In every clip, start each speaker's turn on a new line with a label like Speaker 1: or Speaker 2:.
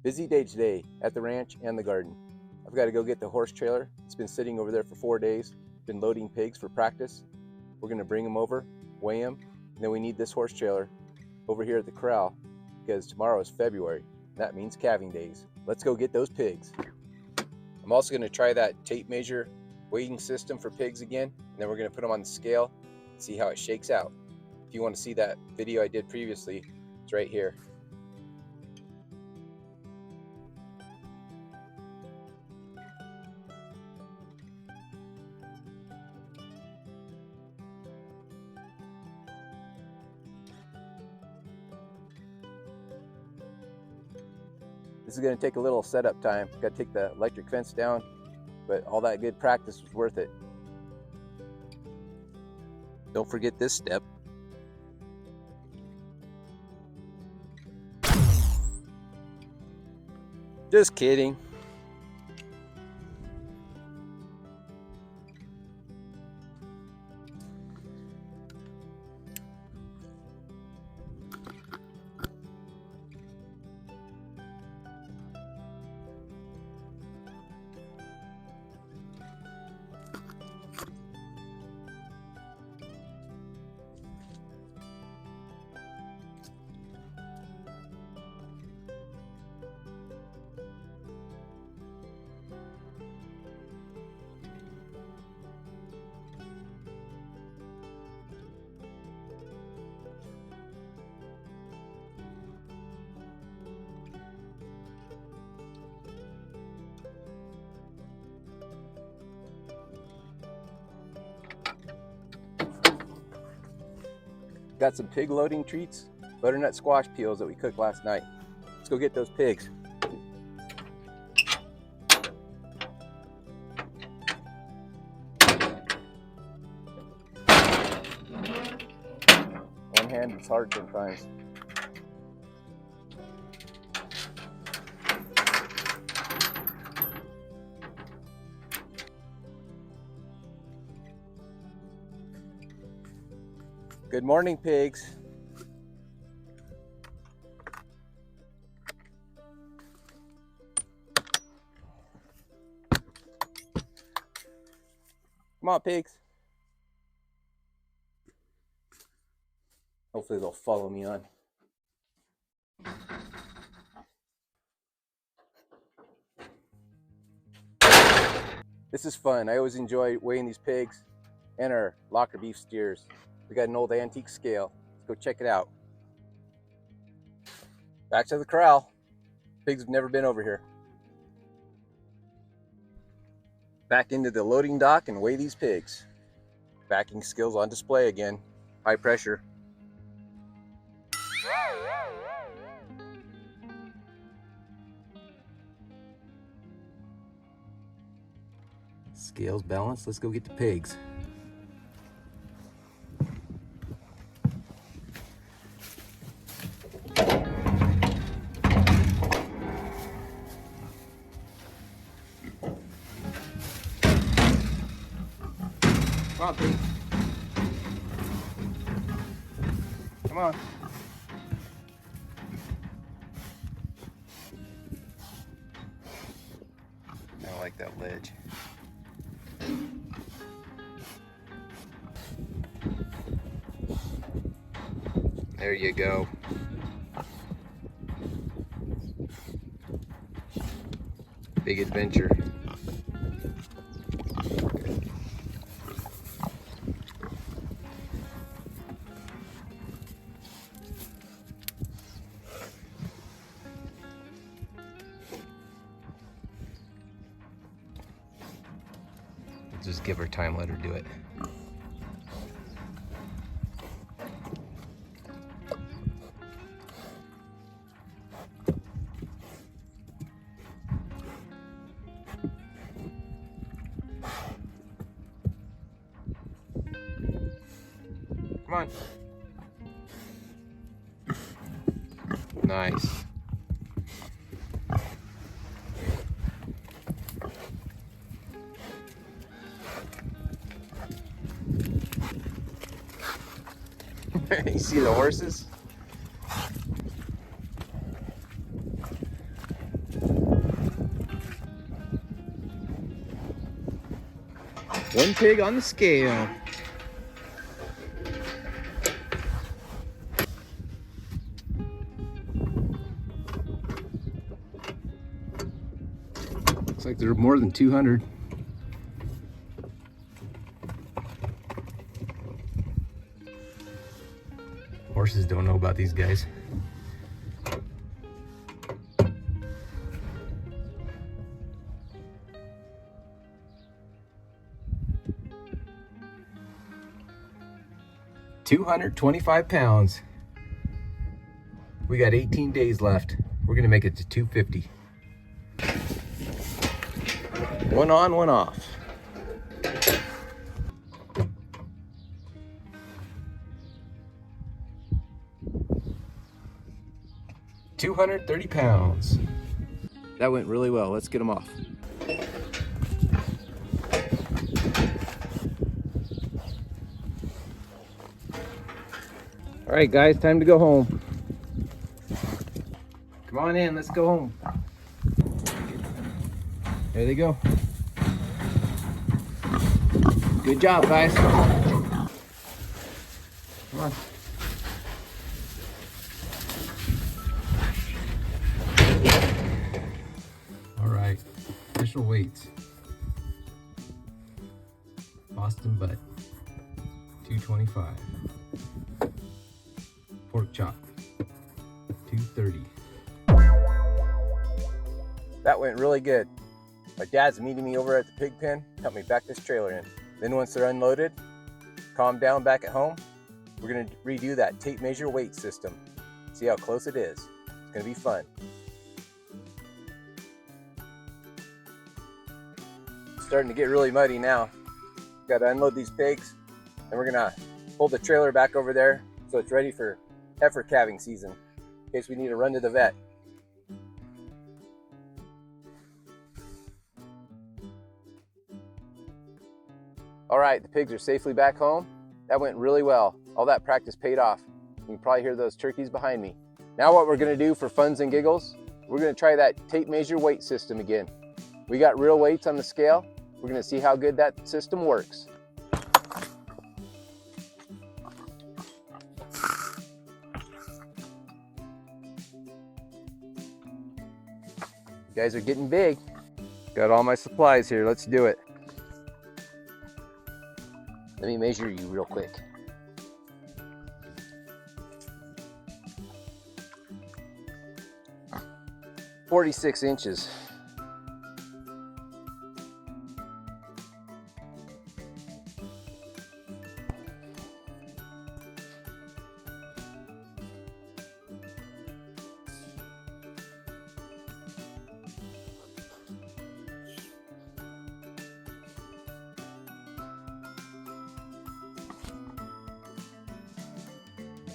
Speaker 1: Busy day today at the ranch and the garden. I've got to go get the horse trailer. It's been sitting over there for 4 days. Been loading pigs for practice. We're going to bring them over, weigh them, and then we need this horse trailer over here at the corral because tomorrow is February. That means calving days. Let's go get those pigs. I'm also going to try that tape measure weighing system for pigs again, and then we're going to put them on the scale and see how it shakes out. If you want to see that video I did previously, it's right here. This is going to take a little setup time. Got to take the electric fence down, but all that good practice was worth it. Don't forget this step. Just kidding. Got some pig loading treats, butternut squash peels that we cooked last night. Let's go get those pigs. One hand is hard sometimes. Good morning, pigs. Come on, pigs. Hopefully they'll follow me on. This is fun. I always enjoy weighing these pigs and our locker beef steers. We got an old antique scale. Let's go check it out. Back to the corral. Pigs have never been over here. Back into the loading dock and weigh these pigs. Backing skills on display again. High pressure. Scales balanced. Let's go get the pigs. Come on, pig. Come on. I don't like that ledge. There you go. Big adventure. Just give her time, let her do it. Come on. Nice. You see the horses? One pig on the scale. Looks like there are more than 200. Horses don't know about these guys. £225. We got 18 days left. We're gonna make it to 250. One on, one off. £230. That went really well. Let's get them off. All right, guys, time to go home. Come on in, let's go home. There they go. Good job, guys. Come on. All right, official weights. Boston butt, 225. Pork chop, 230. That went really good. My dad's meeting me over at the pig pen, help me back this trailer in. Then once they're unloaded, calm down back at home, we're gonna redo that tape measure weight system. See how close it is. It's gonna be fun. It's starting to get really muddy now. Gotta unload these pigs, and we're gonna pull the trailer back over there so it's ready for heifer calving season, in case we need to run to the vet. All right, the pigs are safely back home. That went really well. All that practice paid off. You can probably hear those turkeys behind me. Now what we're gonna do for funs and giggles, we're gonna try that tape measure weight system again. We got real weights on the scale. We're gonna see how good that system works. You guys are getting big. Got all my supplies here, let's do it. Let me measure you real quick. "46 inches.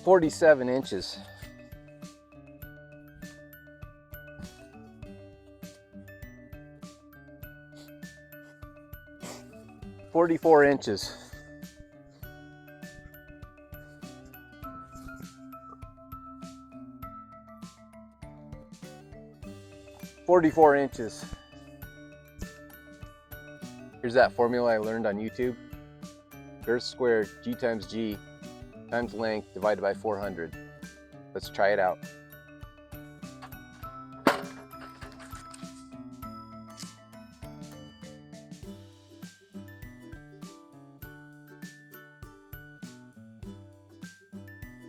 Speaker 1: "47 inches. "44 inches. "44 inches. Here's that formula I learned on YouTube. Girth squared, G times G, times length divided by 400. Let's try it out.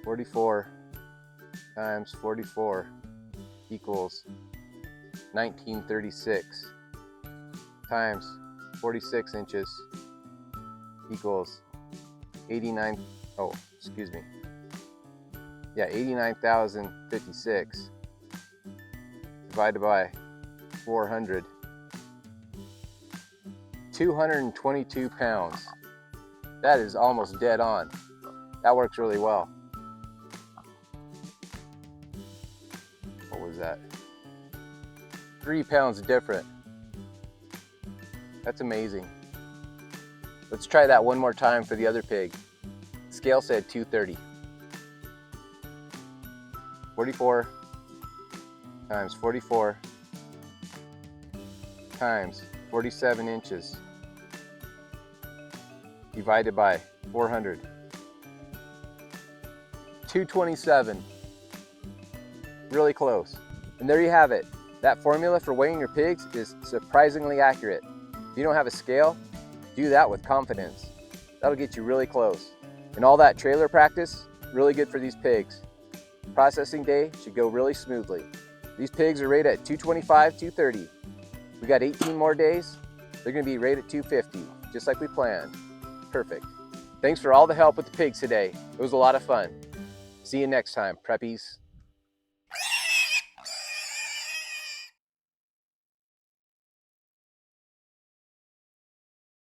Speaker 1: "44 times 44 equals 1936 times 46 inches equals 89,056 divided by 400. 222 pounds. That is almost dead on. That works really well. What was that? 3 pounds different. That's amazing. Let's try that one more time for the other pig. Scale said 230. 44 times 44 times 47 inches divided by 400. 227. Really close. And there you have it. That formula for weighing your pigs is surprisingly accurate. If you don't have a scale, do that with confidence. That'll get you really close. And all that trailer practice, really good for these pigs. Processing day should go really smoothly. These pigs are rated at 225, 230. We got 18 more days. They're gonna be rated at 250, just like we planned. Perfect. Thanks for all the help with the pigs today. It was a lot of fun. See you next time, preppies.